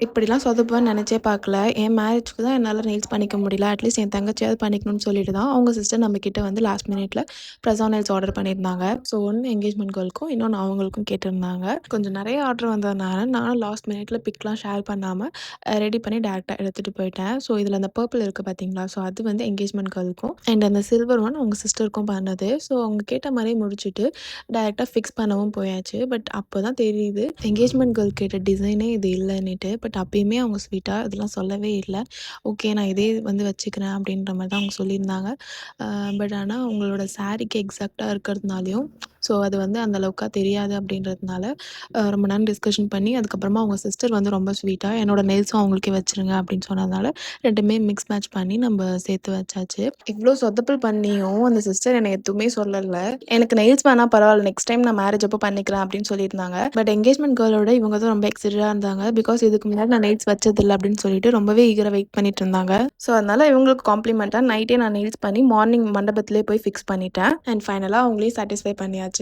இப்படிலாம் சொதப்புவேன்னு நெனச்சே பார்க்கல. என் மேரேஜ்க்கு தான் என்னால நெயில்ஸ் பண்ணிக்க முடியல. அட்லீஸ்ட் என் தங்கச்சியாவது பண்ணிக்கணும்னு சொல்லிட்டு தான், அவங்க சிஸ்டர் நம்மகிட்ட வந்து லாஸ்ட் மினிட்ல ப்ரெஸ் ஆன் நெயில்ஸ் ஆர்டர் பண்ணியிருந்தாங்க. ஸோ ஒண்ணு எங்கேஜ்மென்ட் கேர்ள்க்கும், இன்னொன்னு அவங்களுக்கும் கேட்டிருந்தாங்க. கொஞ்சம் நெறைய ஆர்டர் வந்ததுனால, நானும் லாஸ்ட் மினிட்ல பிக்லாம் ஷேர் பண்ணாம ரெடி பண்ணி டைரக்ட்டா எடுத்துட்டு போயிட்டேன். ஸோ இதில அந்த பர்பிள் இருக்கு பார்த்தீங்களா? ஸோ அது வந்து எங்கேஜ்மென்ட் கேர்ள்க்கும் அண்ட் அந்த சில்வர் ஒன் அவங்க சிஸ்டருக்கும் பண்ணது. ஸோ அவங்க கேட்ட மாரியே முடிச்சுட்டு டைரக்ட்டா ஃபிக்ஸ் பண்ணவும் போயாச்சு. பட் அப்போ தான் தெரியுது, எங்கேஜ்மென்ட் கேர்ள் கேட்ட டிசைனே இது இல்லன்னிட்டு. பட் அப்பயுமே அவங்க ஸ்வீட்டா இதெல்லாம் சொல்லவே இல்ல. ஓகே நான் இதே வந்து வச்சுக்கிறேன் அப்படின்ற மாரி தான் அவங்க சொல்லியிருந்தாங்க. பட் ஆனா அவங்களோட சாரீக்கு எக்ஸாக்ட்டா இருக்கிறதுனாலயும், ஸோ அது வந்து அந்த அளவுக்கா தெரியாது அப்படின்றதுனால, ரொம்ப நேரம் டிஸ்கஷன் பண்ணி அதுக்கப்புறமா அவங்க சிஸ்டர் வந்து ரொம்ப ஸ்வீட்டா என்னோட நெயில்ஸும் அவங்களுக்கே வச்சுருங்க அப்படின்னு சொன்னதுனால, 2மே மிக்ஸ் மேட்ச் பண்ணி நம்ப சேர்த்து வச்சாச்சு. இவ்ளோ சொதப்பல் பண்ணியும் அந்த சிஸ்டர் என்ன எதுவுமே சொல்லல. எனக்கு நெயில்ஸ் வேணா பரவால்ல. நெக்ஸ்ட் டைம் நான் மேரேஜ் அப்போ பண்ணிக்கிறேன் அப்படின்னு சொல்லியிருந்தாங்க. பட் எங்கேஜ்மென்ட் கேர்ளோட இவங்க தான் ரொம்ப எக்ஸைட்டடா இருந்தாங்க. பிகாஸ் இதுக்கு முன்னாடி நான் நெயில்ஸ் வச்சதில்ல அப்படின்னு சொல்லிட்டு ரொம்பவே ஈகரா வெயிட் பண்ணிட்டு இருந்தாங்க. ஸோ அதனால இவங்களுக்கு காம்ப்ளிமெண்ட்டா நைட்டே நான் நெயில்ஸ் பண்ணி மார்னிங் மண்டபத்திலேயே போய் ஃபிக்ஸ் பண்ணிட்டேன். அண்ட் ஃபைனலா அவங்களையும் சாட்டிஸ்ஃபை பண்ணியாச்சு.